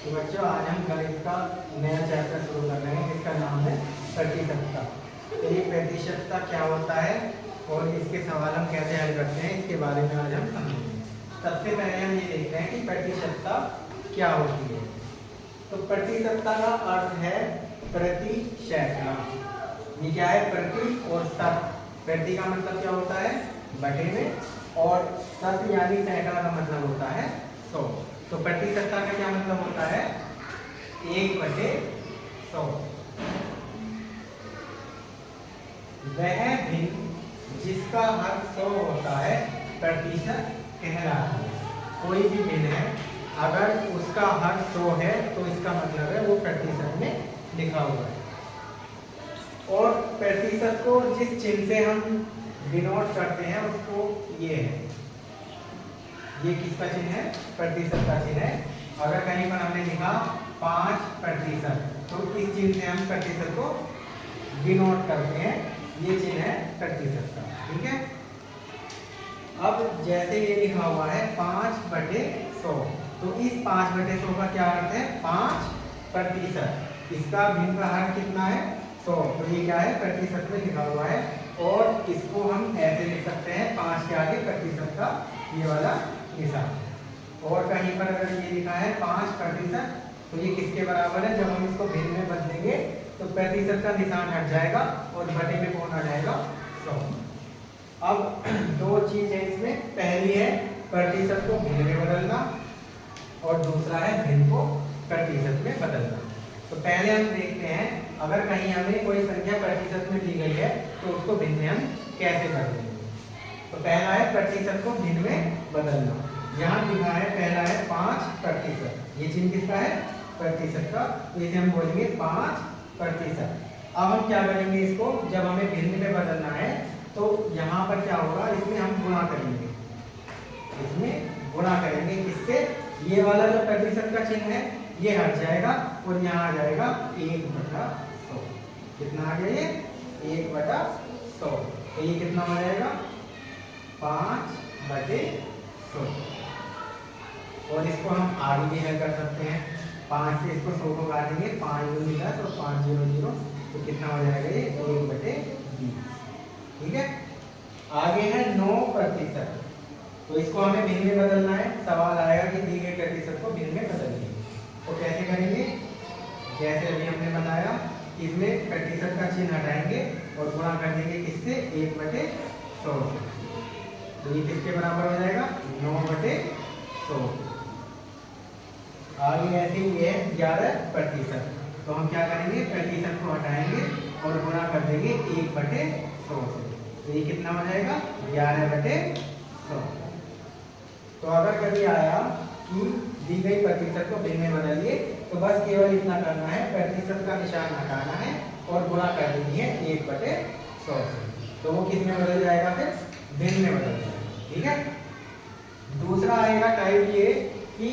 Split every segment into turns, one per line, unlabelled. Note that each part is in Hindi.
तो बच्चों आज हम गणित का नया चैप्टर शुरू कर रहे हैं जिसका नाम है प्रतिशतता। तो ये प्रतिशतता क्या होता है और इसके सवाल हम कैसे हल करते हैं इसके बारे में आज हम समझेंगे। सबसे पहले हम ये देखते हैं कि प्रतिशतता क्या होती है। तो प्रतिशतता का अर्थ है प्रति सैकड़ा। ये क्या है? प्रति और शत। प्रति का मतलब क्या होता है? बटे में, और शत यानी सैकड़ा का मतलब होता है 100। तो प्रतिशतता का क्या मतलब होता है? 1/100। वह भिन्न जिसका हर 100 होता है प्रतिशत कहलाता है। कोई भी भिन्न है अगर उसका हर 100 है तो इसका मतलब है वो प्रतिशत में लिखा हुआ है। और प्रतिशत को जिस चिन्ह से हम डिनोट करते हैं उसको ये है, ये किसका चिन्ह है? प्रतिशत का चिन्ह है। अगर कहीं पर हमने लिखा 5% तो इस चिन्ह से हम प्रतिशत को डिनोट करते हैं। ये चिन्ह है प्रतिशत का, ठीक है। अब जैसे ये लिखा हुआ है 5/100, तो इस 5/100 का क्या अर्थ है? 5%। इसका भिन्न का हर कितना है? 100। तो ये क्या है? प्रतिशत में लिखा हुआ है। और इसको हम ऐसे लिख सकते हैं 5 के आगे प्रतिशत का ये वाला निशान। और कहीं पर अगर ये लिखा है 5% तो ये किसके बराबर है? जब हम इसको भिन्न में बदलेंगे तो प्रतिशत का निशान हट जाएगा और बटे में कौन आ जाएगा? 100। अब दो चीज है इसमें। पहली है प्रतिशत को भिन्न में बदलना और दूसरा है भिन्न को प्रतिशत में बदलना। तो पहले हम देखते हैं अगर कहीं हमें कोई संख्या प्रतिशत में दी गई है तो उसको भिन्न में हम कैसे बदलेंगे। तो पहला है प्रतिशत को भिन्न में बदलना। यहाँ लिखा है पहला है 5%। ये चिन्ह किसका है? प्रतिशत का। तो इसे हम बोलेंगे 5%। अब हम क्या करेंगे इसको? जब हमें भिन्न में बदलना है तो यहाँ पर क्या होगा? इसमें हम गुणा करेंगे। इसमें गुणा करेंगे किससे? ये वाला जो प्रतिशत का चिन्ह है ये हट जाएगा और यहाँ आ जाएगा 1/100। कितना आ गया ये? 1/100। तो ये कितना हो जाएगा? 5/100। और इसको हम आगे भी हल कर सकते हैं। 5 से इसको 100 को काटेंगे, 5 दूनी 10 और 5 0 0, तो कितना हो जाएगा ये? 1/20। ठीक है। आगे है 9%। तो इसको हमें भिन्न में बदलना है। सवाल आएगा कि दी गई प्रतिशत को भिन्न में बदलिए। तो कैसे करेंगे? जैसे अभी हमने बताया, इसमें प्रतिशत का चिन्ह हटाएंगे और गुणा कर देंगे किससे? 1/100। तो ये किसके बराबर हो जाएगा? 9/100। आगे ऐसे ही है 11%। तो हम क्या करेंगे? प्रतिशत को हटाएंगे और गुणा कर देंगे 1/100 से। तो ये कितना हो जाएगा? 11/100। तो अगर कभी आया कि दी गई प्रतिशत को भिन्न में बदलिए तो बस केवल इतना करना है, प्रतिशत का निशान हटाना है और गुणा कर देनी है 1/100 से। तो वो किस में बदल जाएगा? फिर भिन्न में बदल जाएगा, ठीक है। दूसरा आएगा टाइप ये कि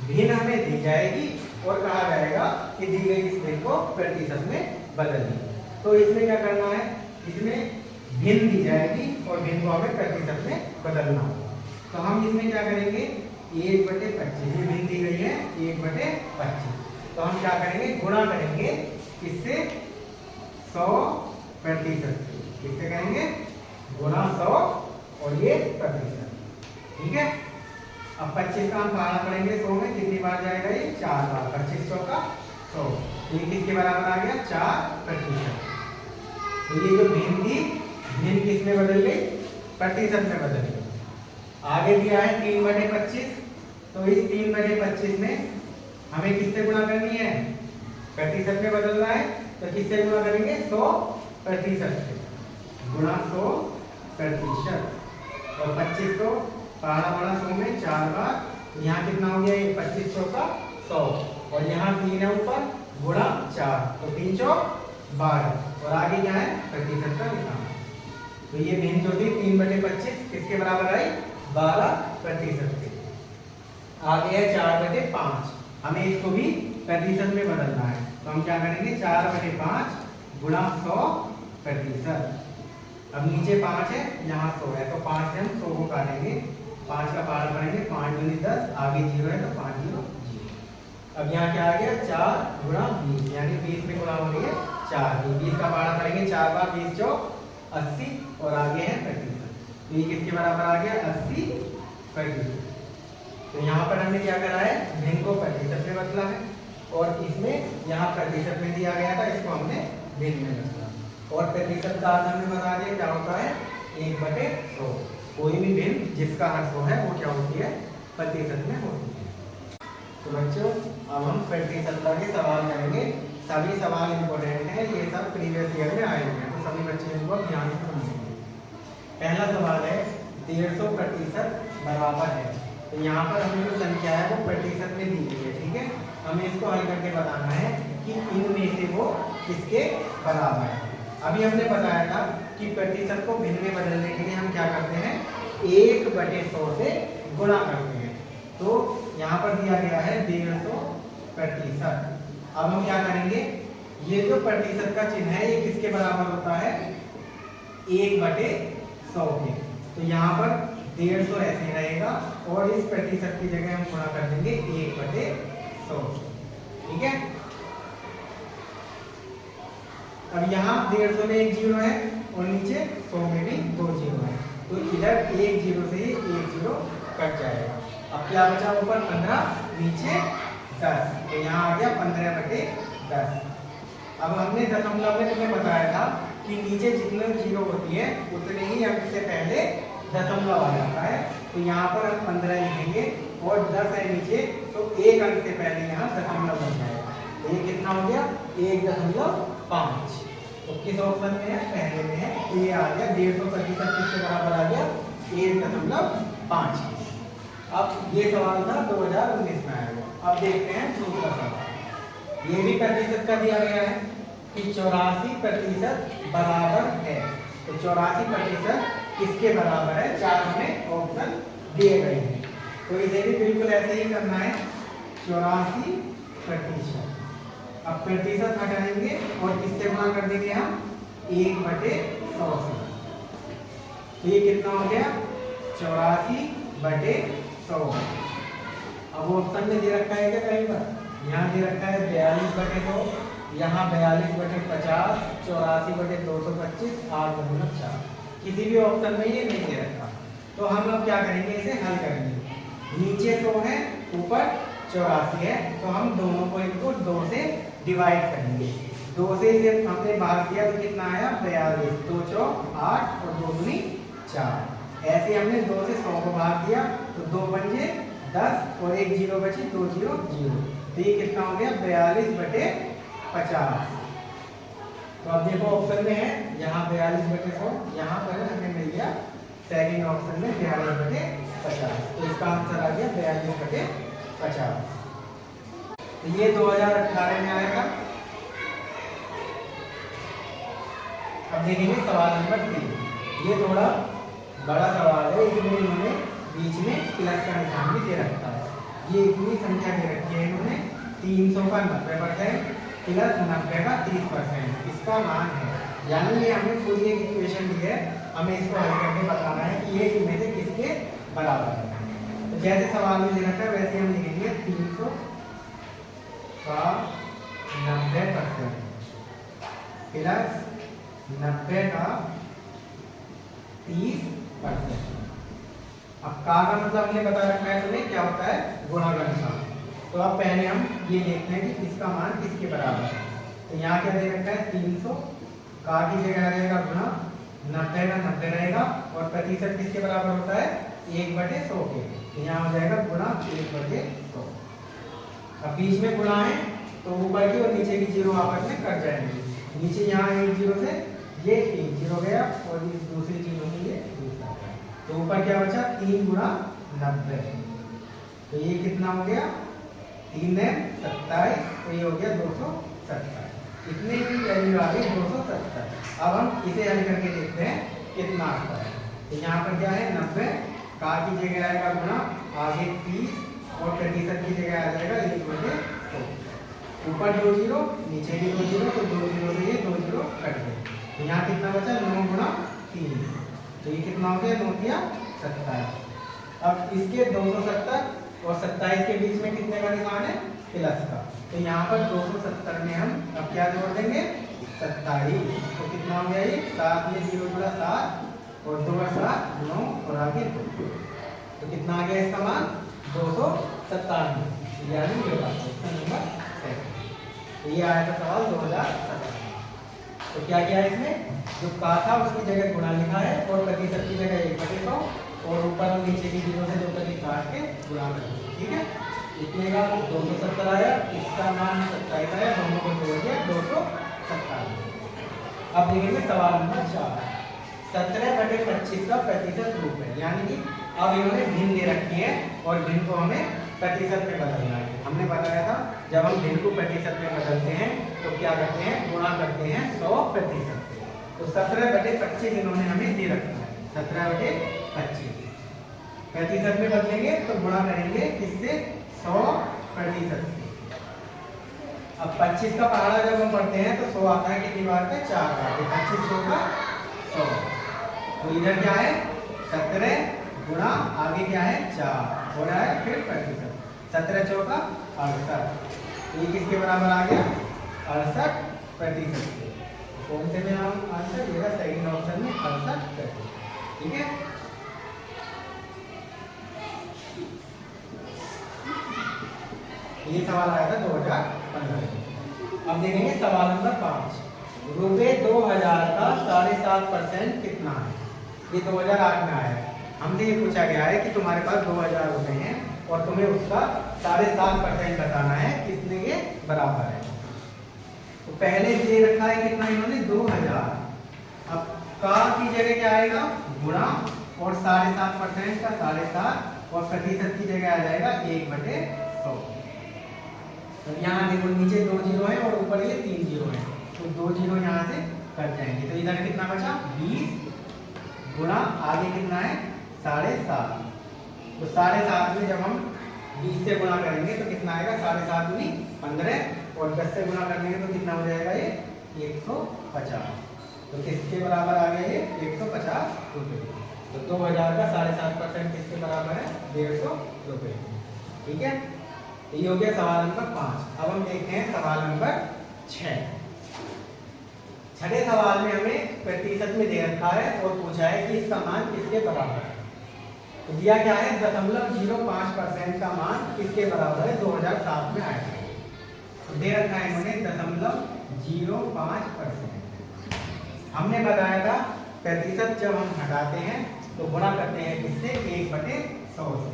भिन्न हमें दी जाएगी और कहा जाएगा कि दी गई इस भिन्न को प्रतिशत में बदलिए। तो इसमें क्या करना है? इसमें भिन्न दी जाएगी और भिन्न को हमें प्रतिशत में बदलना होगा। तो हम इसमें क्या करेंगे? 1/25। ये भिन्न दी गई है 1/25। तो हम क्या करेंगे? गुणा करेंगे किससे? 100% से। किससे करेंगे? गुणा 100 और ये प्रतिशत, ठीक है। अब 25 का हम पहाड़ा पढ़ेंगे 100 में कितनी बार जाएगा? ये 4 बार। 25 चौका 100। ये किसके बराबर आ गया? 4%। तो ये जो भिन्न थी, भिन्न किस में बदल गई? प्रतिशत में बदल गई। आगे दिया है 3/25। तो इस 3/25 में हमें किससे गुणा करनी है? प्रतिशत में बदलना है। तो किससे गुणा करेंगे? 100% से। गुणा 100%। और 25 को पहाड़ा पड़ा 100 में 4 बार। यहाँ कितना हो गया? ये 25 चौका 100 और यहाँ 3 है ऊपर, गुणा 4, तो 3 चौक 12। और आगे क्या है? प्रतिशत का निशान। तो ये भिन्न जो थी 3/25 किसके बराबर आई? 12% के। आगे है 4/5। हमें इसको भी प्रतिशत में बदलना है। तो हम क्या करेंगे? 4/5 गुणा 100%। अब नीचे 5 है, यहाँ 100 है, तो 5 से हम 100 को काटेंगे। 5 का पहाड़ पढ़ेंगे, 5 दूनी 10, आगे 0 है तो 5 0 0। अब यहाँ क्या आ गया 4 गुणा 20, यानी 20 में गुणा हो रही है 4। 20 का पारा करेंगे 4 बार 20 जो 80 और आगे है प्रतिशत। तो ये किसके बराबर आ गया 80%। तो यहाँ पर हमने क्या करा है भिन्न को प्रतिशत में बदला है और इसमें यहाँ प्रतिशत में दिया गया था, इसको हमने भिन्न में बदला। और प्रतिशत का अर्थ हमने बता दिया क्या होता है 1/100। कोई भी भिन्न जिसका हर 100 है वो क्या होती है प्रतिशत में होती है। तो बच्चों अब हम प्रतिशत के सवाल करेंगे। सभी सवाल इम्पोर्टेंट हैं, ये सब प्रीवियस ईयर में आए हुए हैं, तो सभी बच्चे इनको ध्यान से समझेंगे। पहला सवाल है 150% बराबर है। तो यहाँ पर हमें जो संख्या है वो प्रतिशत में दी गई है, ठीक है। हमें इसको हल करके बताना है कि इनमें से वो किसके बराबर है। अभी हमने बताया था कि प्रतिशत को भिन्न में बदलने के लिए हम क्या करते हैं 1/100 से गुणा करते हैं। तो यहाँ पर दिया गया है 150%। अब हम क्या करेंगे, ये जो प्रतिशत का चिन्ह है ये किसके बराबर होता है 1/100 के। तो यहाँ पर 150 ऐसे रहेगा और इस प्रतिशत की जगह हम गुणा कर देंगे 1/100, ठीक है। अब यहाँ 150 में एक जीरो है और नीचे 100 में भी 2 जीरो है, तो इधर एक जीरो से ही एक जीरो कट जाएगा। अब क्या बचा ऊपर 15 नीचे 10, तो यहाँ आ गया 15/10। अब हमने दशमलव में तुम्हें बताया था कि नीचे जितने जीरो होती है उतने ही अंक से पहले दशमलव आ जाता है। तो यहाँ पर हम 15 लिखेंगे और 10 है नीचे, तो एक अंक से पहले यहाँ दशमलव बन जाएगा। तो ये कितना हो गया 1.5। तो किस ऑप्शन में है पहले में है, तो ये आ गया 150% किसके बराबर आ गया 1.5। अब ये सवाल था 2019 में आया हुआ। अब देखते हैं दूसरा सवाल। ये भी प्रतिशत का दिया गया है कि 84% बराबर है। तो 84% किसके बराबर है, 4 हमें ऑप्शन दिए गए हैं। तो इसे भी बिल्कुल ऐसे ही करना है 84%। अब प्रतिशत हटाएंगे और किससे गुणा कर देंगे हम 1/100 से। तो ये कितना हो गया 84/100। अब ऑप्शन में दे रखा है क्या कहीं पर, यहाँ दे रखा है 42/100, यहाँ 42/50, 84/225, 8/4। किसी भी ऑप्शन में ये नहीं दे रखा। तो हम अब क्या करेंगे, इसे हल करेंगे। नीचे 100 है ऊपर 84 है, तो हम दोनों को इनको 2 से डिवाइड करेंगे। 2 से इसे हमने भाग दिया तो कितना आया 42, 2 चौक 8 और 2 दूनी 4। ऐसे हमने 2 से 100 को भाग दिया तो 2 पंजे 10 और एक जीरो बची, 2 0 0। तो ये कितना हो गया 42/50। तो अब देखो ऑप्शन में है यहाँ 42/100, यहाँ पर हमें मिल गया सेकंड ऑप्शन में 42/50। तो इसका आंसर आ गया 42/50। तो ये 2018 में आया था। अब देखेंगे सवाल नंबर 3। ये थोड़ा बड़ा सवाल है, इसमें इन्होंने बीच में प्लस का निशान भी दे रखा है। ये इतनी संख्या दे रखी है इन्होंने 300 का 90% प्लस 90 का 30%, इसका मान है। यानी ये हमें पूरी एक इक्वेशन दी है, हमें इसको हल करके बताना है कि ये इनमें से किसके बराबर है। तो जैसे सवाल में दे रखा है वैसे हम लिखेंगे 300 का 90% प्लस 90 का 30%। अब का मतलब हमने बता रखा है तुम्हें क्या होता है गुणा का निशान। तो अब पहले हम ये देखते हैं कि इसका मान किसके बराबर है। तो यहाँ क्या दे रखा है 300 का की जगह रहेगा गुणा 90 का 90 रहेगा और प्रतिशत किसके बराबर होता है 1/100 के। तो यहाँ हो जाएगा गुणा 1/100। अब बीच में गुणा है तो ऊपर की और नीचे की जीरो आपस में कट जाएंगे। नीचे यहाँ एक जीरो से ये एक जीरो गया और इस दूसरी जीरो से ये दूसरा गया। तो ऊपर क्या बचा 3 गुणा 90। तो ये कितना हो गया 3 ने 27, तो ये हो गया 270। इतने की वैल्यू आ गई 270। अब हम इसे हल करके देखते हैं कितना आता है। तो यहाँ पर क्या है 90 का की जगह आएगा गुणा आगे 30 और प्रतिशत की जगह आ जाएगा 1/100। ऊपर 2 जीरो नीचे भी 2 जीरो, तो 2 जीरो से ये 2 जीरो कट गए। तो यहाँ कितना बचा 9 गुणा 3। तो ये कितना हो गया 9 या 27। अब इसके 270 और 27 के बीच में कितने का निशान है प्लस का, तो यहाँ पर 270 में हम अब क्या जोड़ देंगे 27। तो कितना हो गया ये 7 में 0 जुड़ा 7 और 2 7 9 और आगे 2, तो कितना आ गया इसका मान 297, यानी ये बात क्वेश्चन नंबर 7। तो ये आया था सवाल 2017। तो क्या किया है इसमें, जो का था उसकी जगह गुणा लिखा है और प्रतिशत की जगह 1/100 और ऊपर और नीचे की जीरो से जो कभी काट के गुणा कर दिया। ठीक है, इतने का 270 आया, इसका मान 27 आया, दोनों को जोड़ दिया 270। अब देखेंगे सवाल नंबर 4, 17/25 का प्रतिशत रूप है, यानी कि अब इन्होंने भिन्न दे रखी है और भिन्न को हमें प्रतिशत में बदलना है। हमने बताया था जब हम भिन्न को प्रतिशत में बदलते हैं तो क्या करते हैं, गुणा करते हैं 100% से। तो 17/25 इन्होंने हमें दे रखा है, 17/25 प्रतिशत में बदलेंगे तो गुणा करेंगे किससे 100% से। अब 25 का पहाड़ा जब हम पढ़ते हैं तो 100 आता है कितनी बार पे 4 बार, 25 का 100। तो इधर क्या है 17 गुणा आगे क्या है 4 हो रहा है फिर प्रतिशत, 17 चौका 68, ये किसके बराबर आ गया 68%। कौन से में हम आंसर मेरा सेकंड ऑप्शन में 68%। ठीक है, ये सवाल आया था 2015। अब देखेंगे सवाल नंबर 5, रुपये 2000 का 7.5% कितना है। ये 2008 में आया है, हमसे ये पूछा गया है कि तुम्हारे पास 2000 रुपए हैं और तुम्हें उसका 7.5% बताना है, कितने के बराबर है। तो पहले दे रखा है कितना इन्होंने 2000, अब का की जगह क्या आएगा गुणा और 7.5% का 7.5 और प्रतिशत की जगह आ जाएगा 1/100। तो यहाँ देखो नीचे 2 जीरो है और ऊपर ये 3 जीरो है, तो 2 जीरो यहाँ से कट जाएंगे, तो इधर कितना बचा 20 गुणा आगे कितना है 7.5। तो 7.5 में जब हम 20 से गुणा करेंगे तो कितना आएगा 7.5 दूनी 15 और 10 से गुणा करेंगे तो कितना हो जाएगा ये 150। तो किसके बराबर आ गया ये 150 रुपये। तो 2000 का 7.5% किसके बराबर है 150 रुपये। ठीक है, ये हो गया सवाल नंबर 5। अब हम देखते हैं सवाल नंबर 6। छठे सवाल में हमें प्रतिशत में दे रखा है और पूछा है कि इसका मान किसके बराबर है। तो दिया क्या है 0.05% का मान किसके बराबर है 2007 में आया है। तो दे रखा है इन्होंने 0.05%। हमने बताया था प्रतिशत जब हम हटाते हैं तो गुणा करते हैं किससे 1/100 से।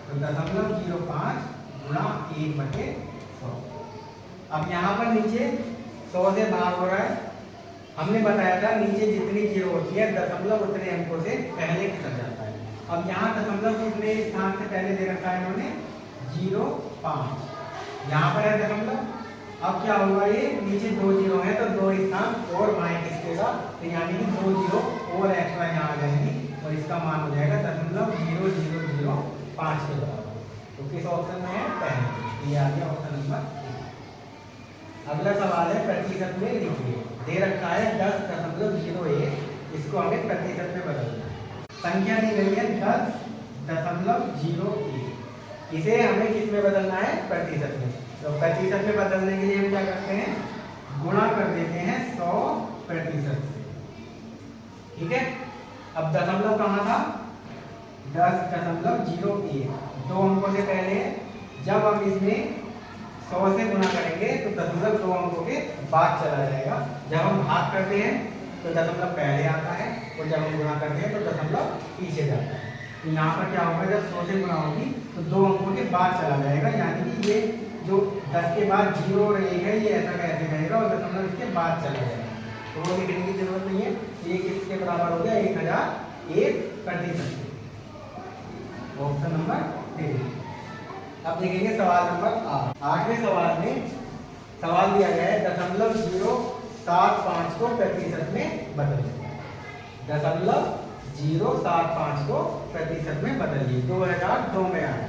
तो 0.05 गुणा 1/100। अब यहाँ पर नीचे 100 से भाग हो रहा है, हमने बताया था नीचे जितनी जीरो होती है दशमलव उतने अंकों से पहले खिसक जाता है। अब यहाँ दशमलव कितने स्थान से पहले दे रखा है इन्होंने 0.5, यहाँ पर है दशमलव। अब क्या होगा ये नीचे 2 जीरो है तो 2 स्थान और बाएं खिसकेगा, तो यानी कि 2 जीरो और एक्स्ट्रा यहाँ आ जाएंगी और इसका मान हो जाएगा 0.0005 के बराबर। तो किस ऑप्शन में है पहले, ये आ गया ऑप्शन नंबर। अगला सवाल है प्रतिशत में लिखिए। दे रखा है 10.01, इसको हमें प्रतिशत में बदलना है। संख्या दी गई है 10.01, इसे हमें किस में बदलना है प्रतिशत में। तो प्रतिशत में बदलने के लिए हम क्या करते हैं गुणा कर देते हैं 100% से। ठीक है, अब दशमलव कहाँ था 10.01, 2 अंकों से पहले। जब हम इसमें 100 से गुणा करेंगे तो दशमलव 2 अंकों के बाद चला जाएगा। जब हम भाग करते हैं तो दशमलव पहले आता है और जब हम गुणा करते हैं तो दशमलव पीछे जाता है। तो यहाँ पर क्या होगा जब 100 से गुणा होगी तो 2 अंकों के बाद चला जाएगा, यानी कि ये जो 10 के बाद 0 और 1 है ये ऐसा कैसे रहेगा और दशमलव इसके बाद चला जाएगा, तो वो लिखने की जरूरत नहीं है। ये किसके बराबर हो गया 1001%। Option number 3। अब देखेंगे सवाल नंबर 8। 8वें सवाल में सवाल दिया गया है 0.075 को प्रतिशत में बदलिए। 0.075 को प्रतिशत में बदलिए। 2002 में आया,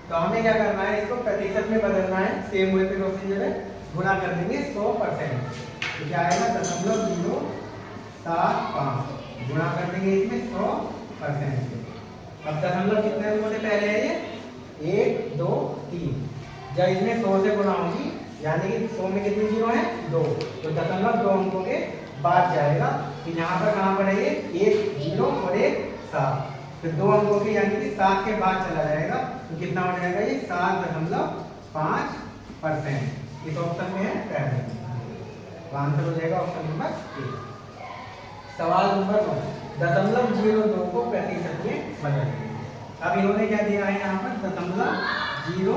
तो हमें क्या करना है इसको प्रतिशत में बदलना है। सेम वे पे प्रोसीजर है, गुणा कर देंगे 100%। तो क्या आएगा 0.075 गुणा कर देंगे इसमें 100% से। अब दशमलव कितने अंकों से पहले है ये 1 2 3, जब इसमें 100 से गुणा होगी, यानी कि 100 में कितने जीरो हैं? 2, तो 0.2 अंकों के बाद जाएगा। तो यहाँ पर कहाँ पर है ये? एक 0 और एक 7, तो 2 अंकों के यानी कि 7 के बाद चला जाएगा। तो कितना हो जाएगा ये? 7.5%। इस ऑप्शन में है पहले, तो आंसर हो जाएगा ऑप्शन नंबर 1। सवाल नंबर 2, 0.02 को प्रतिशत में बदलिए। अब इन्होंने क्या दिया है यहाँ पर? 0.02,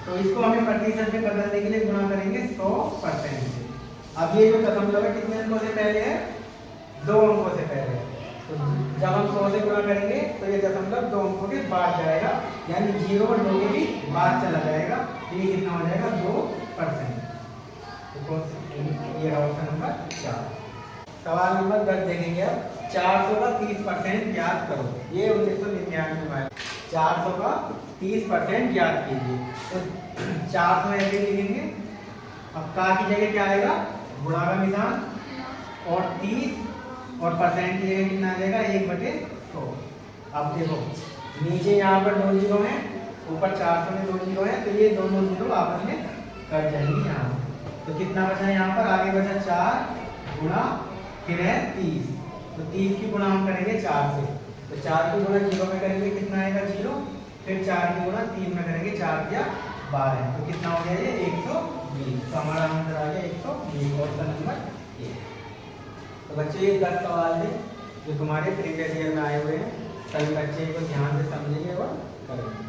तो इसको हमें प्रतिशत में बदलने के लिए गुणा करेंगे 100% से। अब ये जो दशमलव है कितने अंकों से पहले है? 2 अंकों से पहले। तो जब हम 100 से गुणा करेंगे तो ये 0.2 अंकों के बाद जाएगा, यानी 0 और 2 के भी बाद चला जाएगा। तो ये कितना हो जाएगा? 2%। तो ये ऑप्शन नंबर 4। सवाल नंबर 10 देखेंगे अब। 400 का 30% ज्ञात करो। ये 1999 में आया। 400 का 30% ज्ञात कीजिए। तो 400 ऐसे लिखेंगे, अब का की जगह क्या आएगा? गुणा का निशान, और 30 और परसेंट की जगह कितना आ जाएगा? 1/100। अब देखो नीचे यहाँ पर 2 जीरो हैं, ऊपर 400 में 2 जीरो हैं, तो ये दोनों जीरो आपस में कट जाएंगे यहाँ। तो कितना बचा यहाँ पर? आगे बचा 4 गुणा फिर है 30, तो 30 की गुणा हम करेंगे 4 से, तो 4 की गुणा 0 में करेंगे कितना आएगा? 0, फिर 4 की गुणा 3 में करेंगे 4 या 12, तो कितना हो गया ये? 120। तो हमारा आंसर आ गया 120, ऑप्शन नंबर 1। तो बच्चे ये 10 सवाल है जो तुम्हारे प्रीवियस ईयर में आए हुए हैं, सभी बच्चे को ध्यान से समझेंगे और करेंगे।